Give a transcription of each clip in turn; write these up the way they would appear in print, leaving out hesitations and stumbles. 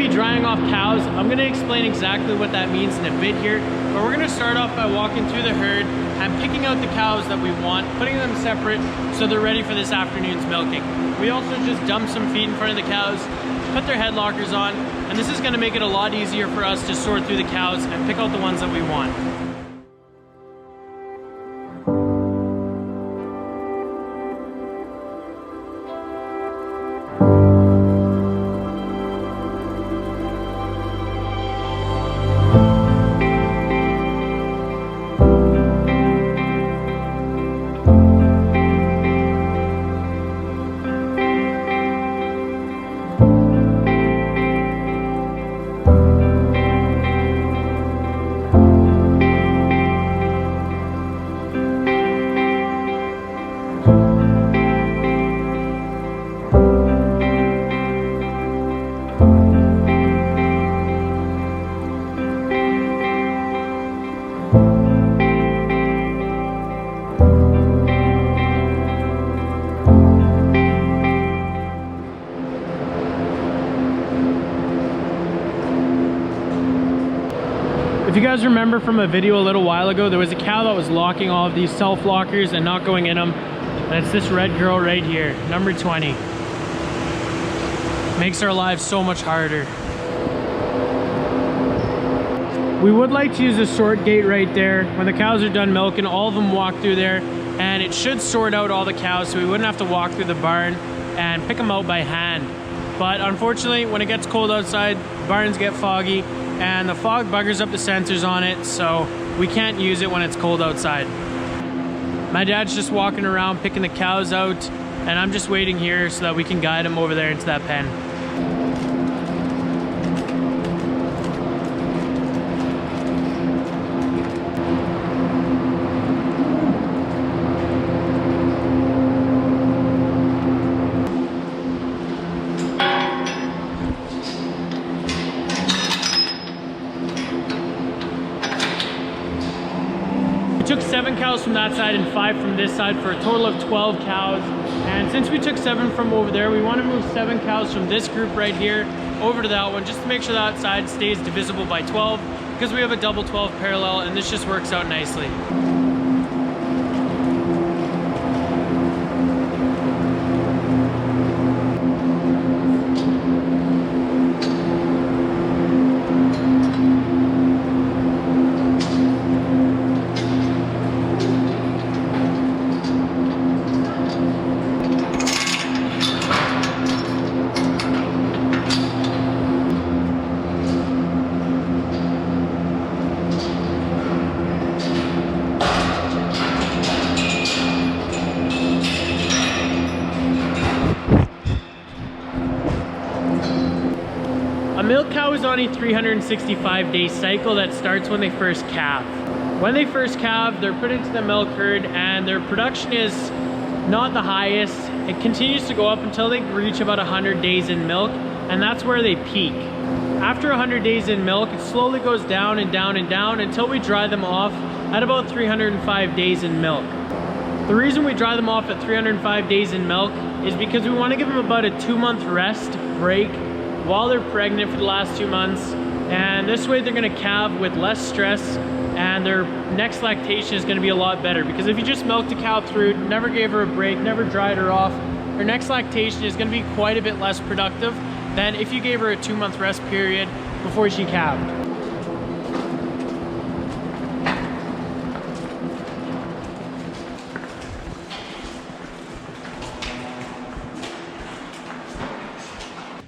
be drying off cows. I'm gonna explain exactly what that means in a bit here, but we're gonna start off by walking through the herd and picking out the cows that we want, putting them separate so they're ready for this afternoon's milking. We also just dump some feed in front of the cows, put their head lockers on, and this is gonna make it a lot easier for us to sort through the cows and pick out the ones that we want. If you guys remember from a video a little while ago, there was a cow that was locking all of these self-lockers and not going in them. And it's this red girl right here, number 20. Makes our lives so much harder. We would like to use a sort gate right there. When the cows are done milking, all of them walk through there, and it should sort out all the cows so we wouldn't have to walk through the barn and pick them out by hand. But unfortunately, when it gets cold outside, barns get foggy, and the fog buggers up the sensors on it, so we can't use it when it's cold outside. My dad's just walking around picking the cows out, and I'm just waiting here so that we can guide him over there into that pen. Took 7 cows from that side and 5 from this side for a total of 12 cows. And since we took 7 from over there, we want to move 7 cows from this group right here over to that one, just to make sure that side stays divisible by 12, because we have a double 12 parallel, and this just works out nicely. A milk cow is on a 365-day cycle that starts when they first calve. When they first calve, they're put into the milk herd, and their production is not the highest. It continues to go up until they reach about 100 days in milk, and that's where they peak. After 100 days in milk, it slowly goes down and down and down until we dry them off at about 305 days in milk. The reason we dry them off at 305 days in milk is because we want to give them about a 2-month rest break while they're pregnant for the last 2 months, and this way they're going to calve with less stress, and their next lactation is going to be a lot better. Because if you just milked a cow through, never gave her a break, never dried her off, her next lactation is going to be quite a bit less productive than if you gave her a 2-month rest period before she calved.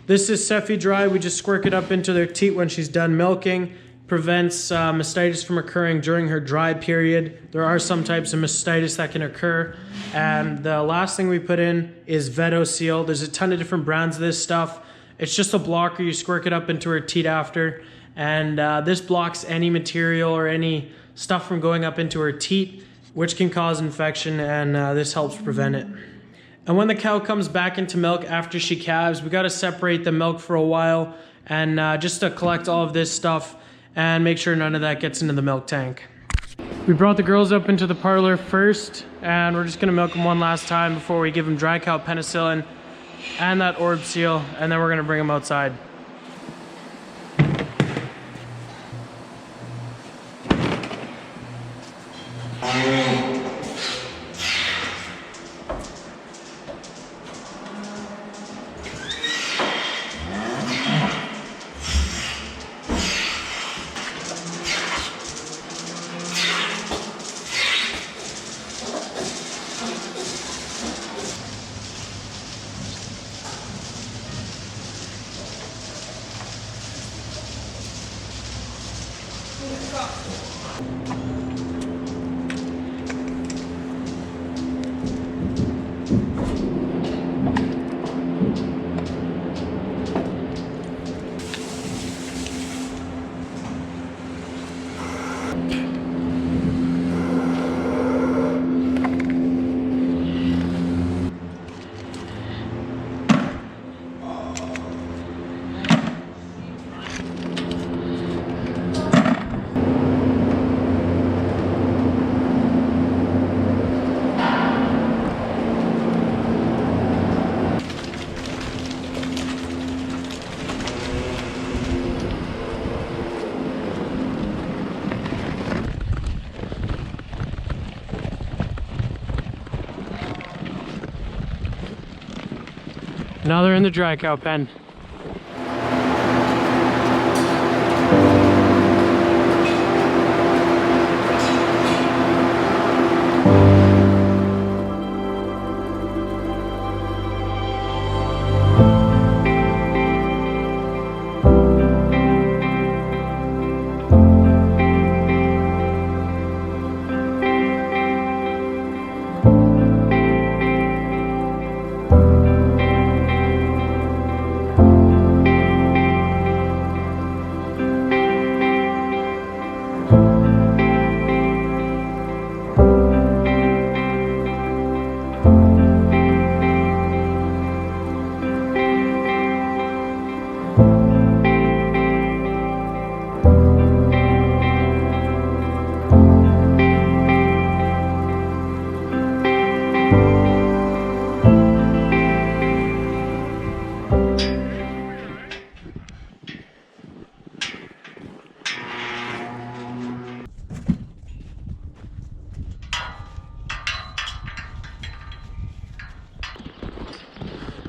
This is Cephi Dry. We just squirt it up into their teat when she's done milking. Prevents mastitis from occurring during her dry period. There are some types of mastitis that can occur. And the last thing we put in is Veto Seal. There's a ton of different brands of this stuff. It's just a blocker. You squirt it up into her teat after. And this blocks any material or any stuff from going up into her teat, which can cause infection, and this helps prevent it. And when the cow comes back into milk after she calves, we got to separate the milk for a while, and just to collect all of this stuff and make sure none of that gets into the milk tank. We brought the girls up into the parlor first, and we're just going to milk them one last time before we give them dry cow penicillin and that orb seal, and then we're going to bring them outside. Now they're in the dry cow pen.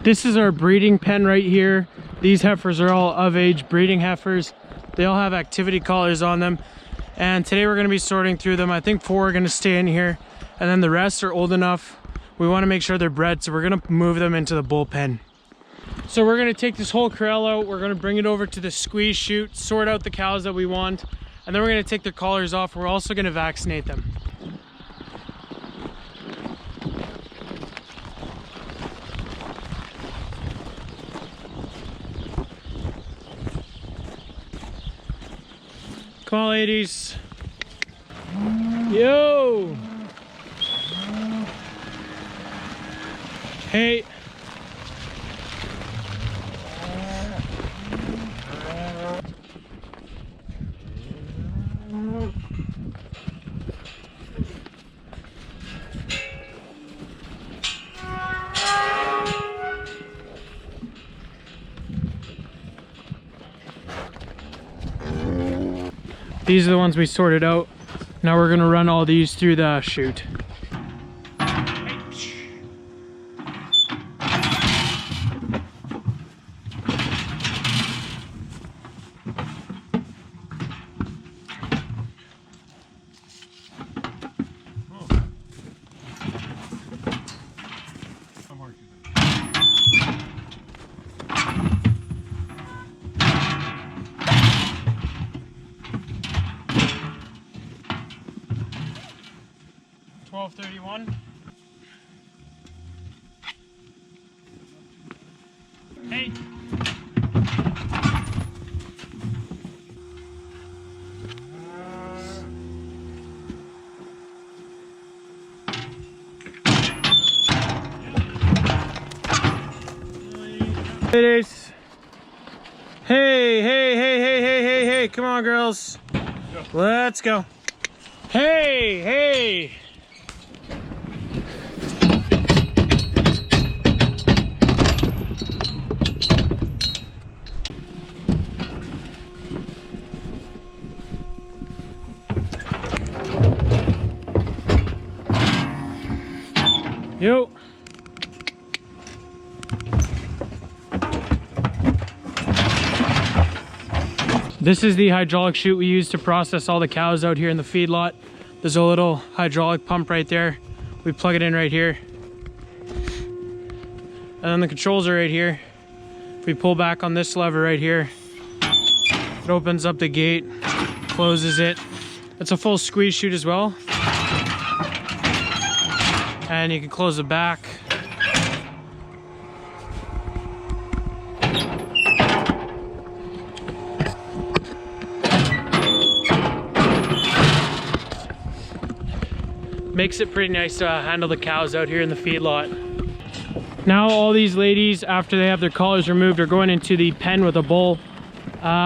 This is our breeding pen right here. These heifers are all of age breeding heifers. They all have activity collars on them. And today we're gonna be sorting through them. I think 4 are gonna stay in here, and then the rest are old enough. We wanna make sure they're bred, so we're gonna move them into the bull pen. So we're gonna take this whole corral out, we're gonna bring it over to the squeeze chute, sort out the cows that we want, and then we're gonna take their collars off. We're also gonna vaccinate them. Come on, ladies. Yo! Hey. These are the ones we sorted out. Now we're gonna run all these through the chute. $12.31. Hey. Ladies. Hey, hey, hey, hey, hey, hey, hey, come on, girls. Let's go. Hey, hey. Yo. This is the hydraulic chute we use to process all the cows out here in the feedlot. There's a little hydraulic pump right there. We plug it in right here. And then the controls are right here. If we pull back on this lever right here, it opens up the gate, closes it. It's a full squeeze chute as well. And you can close the back. Makes it pretty nice to handle the cows out here in the feedlot. Now all these ladies, after they have their collars removed, are going into the pen with a bull.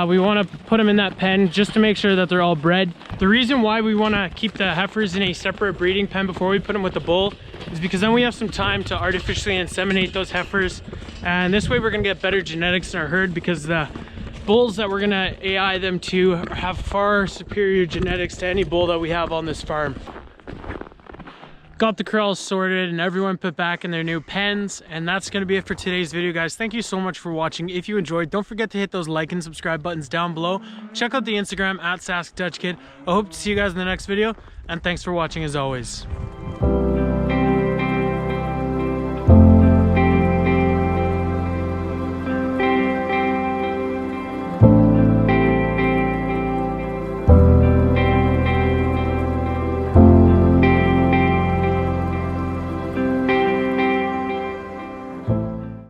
We want to put them in that pen just to make sure that they're all bred. The reason why we want to keep the heifers in a separate breeding pen before we put them with the bull is because then we have some time to artificially inseminate those heifers, and this way we're going to get better genetics in our herd, because the bulls that we're going to AI them to have far superior genetics to any bull that we have on this farm. Got the corrals sorted and everyone put back in their new pens, and that's going to be it for today's video, guys. Thank you so much for watching. If you enjoyed, don't forget to hit those like and subscribe buttons down below. Check out the Instagram @SaskDutchKid. I hope to see you guys in the next video, and thanks for watching as always.